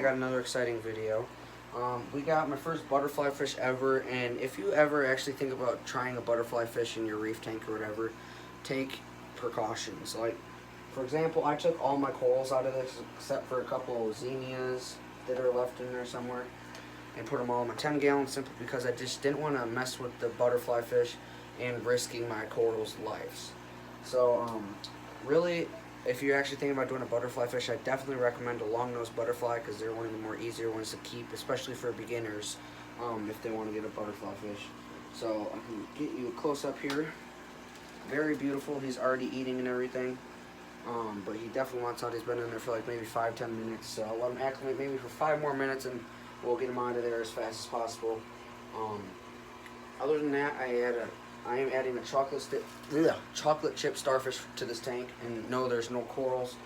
got another exciting video. We got my first butterfly fish ever, and if you ever actually think about trying a butterfly fish in your reef tank or whatever, take precautions. Like, for example, I took all my corals out of this except for a couple of zinnias that are left in there somewhere, and put them all in my 10-gallon simply because I just didn't want to mess with the butterfly fish and risking my corals' lives. So, really, if you're actually thinking about doing a butterfly fish, I definitely recommend a longnose butterfly because they're one of the more easier ones to keep, especially for beginners, if they want to get a butterfly fish. So I can get you a close up here. Very beautiful. He's already eating and everything, but he definitely wants out. He's been in there for like maybe 5-10 minutes. So I'll let him acclimate maybe for 5 more minutes, and we'll get him out of there as fast as possible. Other than that, I am adding a chocolate chip starfish to this tank, and no, there's no corals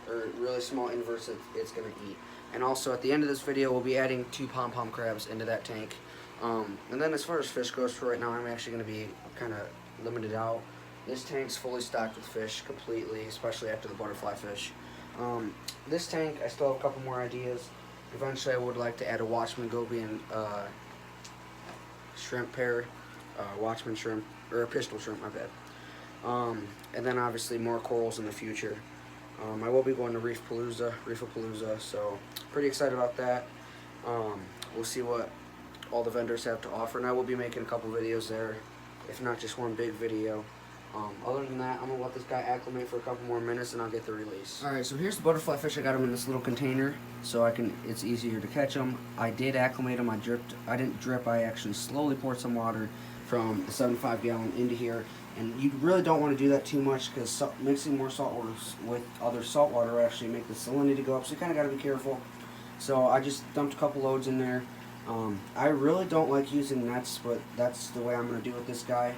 or really small inverts that it's going to eat. And also at the end of this video, we'll be adding 2 pom-pom crabs into that tank. And then as far as fish goes, for right now, I'm actually going to be kind of limited out. This tank's fully stocked with fish completely, especially after the butterfly fish. This tank, I still have a couple more ideas. Eventually, I would like to add a Watchman goby and shrimp pair, Watchman shrimp, or a pistol shrimp, my bad. And then obviously more corals in the future. I will be going to Reefapalooza, so pretty excited about that. We'll see what all the vendors have to offer, and I will be making a couple videos there, if not just one big video. Other than that, I'm going to let this guy acclimate for a couple more minutes and I'll get the release. Alright, so here's the butterfly fish. I got him in this little container so it's easier to catch them. I did acclimate him. I didn't drip. I actually slowly poured some water from the 75-gallon into here. And you really don't want to do that too much because mixing more salt water with other salt water will actually make the salinity go up. So you kind of got to be careful. So I just dumped a couple loads in there. I really don't like using nets, but that's the way I'm going to do with this guy.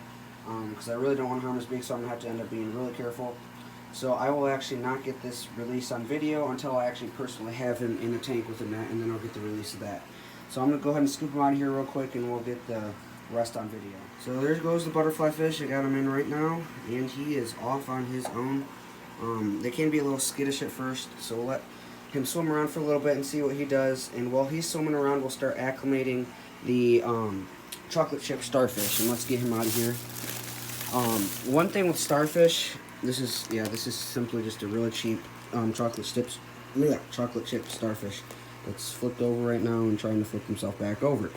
Because I really don't want to harm his beak, so I'm going to have to end up being really careful. So I will actually not get this release on video until I actually personally have him in a tank with a net, and then I'll get the release of that. So I'm going to go ahead and scoop him out of here real quick, and we'll get the rest on video. So there goes the butterfly fish. I got him in right now, and he is off on his own. They can be a little skittish at first, so we'll let him swim around for a little bit and see what he does. And while he's swimming around, we'll start acclimating the chocolate chip starfish, and let's get him out of here. One thing with starfish, this is simply just a really cheap chocolate chip starfish that's flipped over right now and trying to flip himself back over.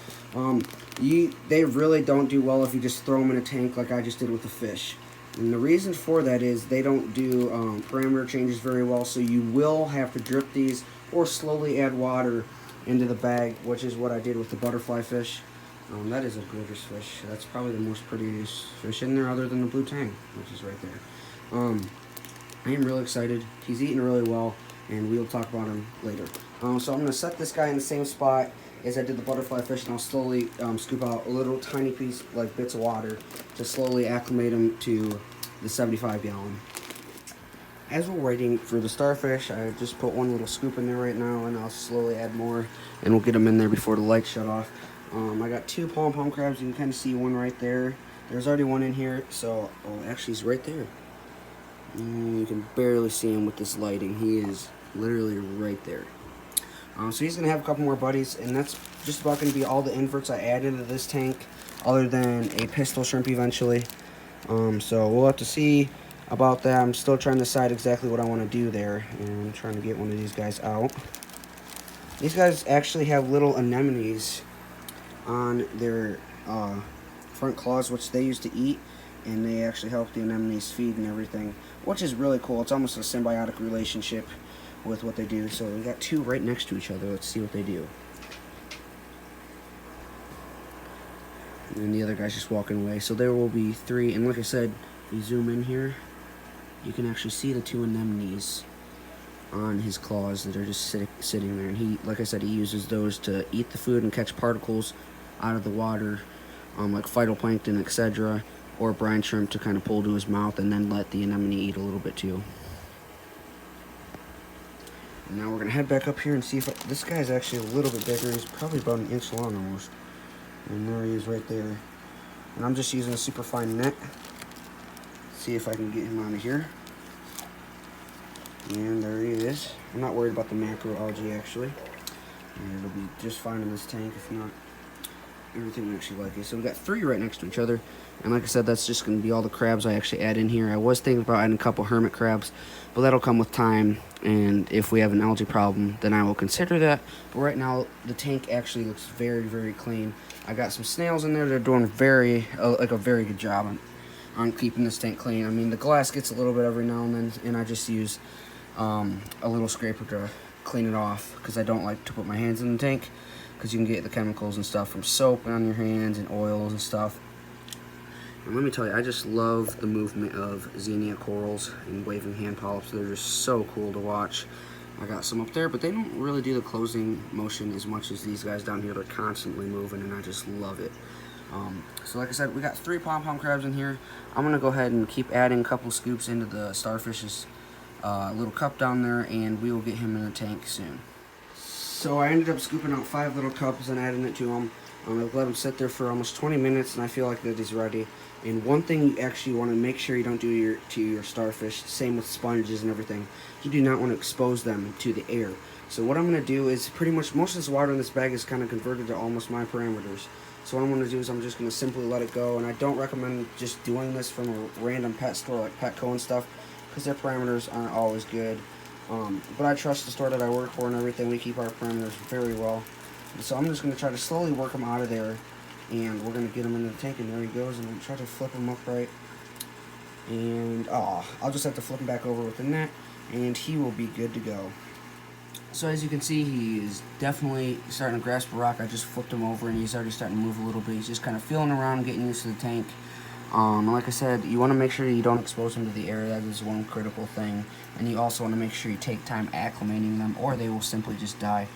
They really don't do well if you just throw them in a tank like I just did with the fish. And the reason for that is they don't do parameter changes very well, so you will have to drip these or slowly add water into the bag, which is what I did with the butterfly fish. That is a gorgeous fish. That's probably the most prettiest fish in there other than the blue tang, which is right there. I am really excited. He's eating really well, and we'll talk about him later. So I'm going to set this guy in the same spot as I did the butterfly fish, and I'll slowly scoop out a little tiny piece, like bits of water, to slowly acclimate him to the 75-gallon. As we're waiting for the starfish, I just put one little scoop in there right now, and I'll slowly add more, and we'll get them in there before the lights shut off. I got 2 pom-pom crabs. You can kind of see one right there. There's already one in here, so actually he's right there. You can barely see him with this lighting. He is literally right there. So he's going to have a couple more buddies, and that's just about going to be all the inverts I add into this tank, other than a pistol shrimp eventually. So we'll have to see about that. I'm still trying to decide exactly what I want to do there, and I'm trying to get one of these guys out. These guys actually have little anemones on their front claws, which they use to eat, and they actually help the anemones feed and everything, which is really cool. It's almost a symbiotic relationship with what they do. So we got 2 right next to each other. Let's see what they do. And then the other guy's just walking away. So there will be 3, and like I said, if you zoom in here, you can actually see the 2 anemones on his claws that are just sitting there. And he, like I said, he uses those to eat the food and catch particles out of the water, like phytoplankton, etc., or brine shrimp to kind of pull to his mouth, and then let the anemone eat a little bit too. And now we're gonna head back up here and see if this guy's actually a little bit bigger. He's probably about an inch long almost. And there he is right there. And I'm just using a super fine net. See if I can get him out of here. And there he is. I'm not worried about the macroalgae actually. and it'll be just fine in this tank. If not, everything will actually like it. So we got 3 right next to each other, and like I said, that's just going to be all the crabs I actually add in here. I was thinking about adding a couple hermit crabs, but that'll come with time, and if we have an algae problem, then I will consider that. But right now, the tank actually looks very, very clean. I got some snails in there. They're doing a very good job on keeping this tank clean. I mean, the glass gets a little bit every now and then, and I just use a little scraper to clean it off, because I don't like to put my hands in the tank, because you can get the chemicals and stuff from soap on your hands and oils and stuff. And let me tell you, I just love the movement of Xenia corals and waving hand polyps. They're just so cool to watch. I got some up there, but they don't really do the closing motion as much as these guys down here. They're constantly moving, and I just love it. So like I said, we got 3 pom-pom crabs in here. I'm going to go ahead and keep adding a couple scoops into the Starfish's little cup down there, and we will get him in the tank soon. So I ended up scooping out 5 little cups and adding it to him. I've let him sit there for almost 20 minutes, and I feel like that he's ready. And one thing you actually want to make sure you don't do to your starfish, same with sponges and everything, you do not want to expose them to the air. So what I'm going to do is pretty much most of this water in this bag is kind of converted to almost my parameters. So what I'm going to do is I'm just going to simply let it go, and I don't recommend just doing this from a random pet store like Petco and stuff, because their parameters aren't always good. But I trust the store that I work for and everything. We keep our parameters very well. So I'm just going to try to slowly work him out of there, and we're going to get him into the tank, and there he goes, and I'm try to flip him upright. And I'll just have to flip him back over with the net, and he will be good to go. So as you can see, he is definitely starting to grasp a rock. I just flipped him over, and he's already starting to move a little bit. He's just kind of feeling around, getting used to the tank. And like I said, you want to make sure you don't expose them to the air. That is one critical thing. And you also want to make sure you take time acclimating them, or they will simply just die.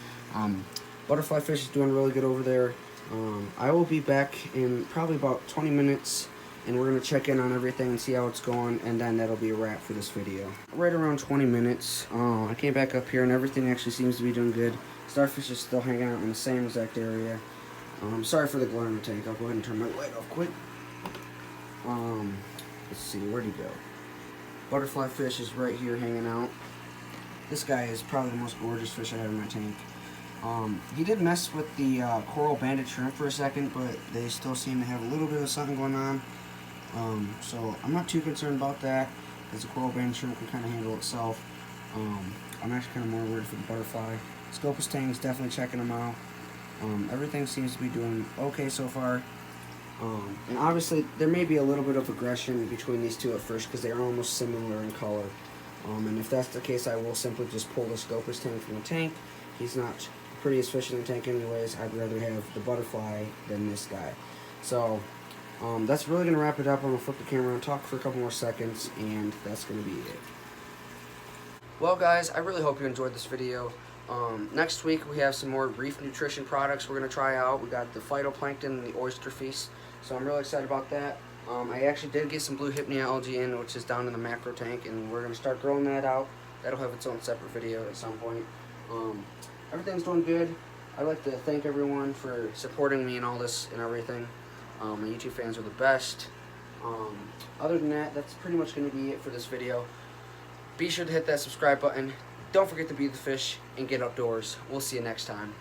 Butterfly fish is doing really good over there. I will be back in probably about 20 minutes, and we're going to check in on everything and see how it's going, and then that'll be a wrap for this video. Right around 20 minutes, I came back up here, and everything actually seems to be doing good. Starfish is still hanging out in the same exact area. Sorry for the glare in the tank. I'll go ahead and turn my light off quick. Let's see, where'd he go? Butterfly fish is right here hanging out. This guy is probably the most gorgeous fish I have in my tank. He did mess with the coral banded shrimp for a second, but they still seem to have a little bit of something going on. So I'm not too concerned about that, because the coral banded shrimp can kind of handle itself. I'm actually kind of more worried for the butterfly. Scopus Tang is definitely checking them out. Everything seems to be doing okay so far. And obviously there may be a little bit of aggression between these two at first, because they are almost similar in color. And if that's the case, I will simply just pull the Scopus Tang from the tank. He's not the prettiest fish in the tank anyways. I'd rather have the butterfly than this guy. So that's really going to wrap it up. I'm going to flip the camera and talk for a couple more seconds, and that's going to be it. Well guys, I really hope you enjoyed this video. Next week we have some more reef nutrition products we're going to try out. We got the phytoplankton and the oyster feast, so I'm really excited about that. I actually did get some blue hypnea algae in, which is down in the macro tank, and we're going to start growing that out. That'll have its own separate video at some point. Everything's doing good. I'd like to thank everyone for supporting me in all this and everything. My YouTube fans are the best. Other than that, that's pretty much going to be it for this video. Be sure to hit that subscribe button. Don't forget to be the fish and get outdoors. We'll see you next time.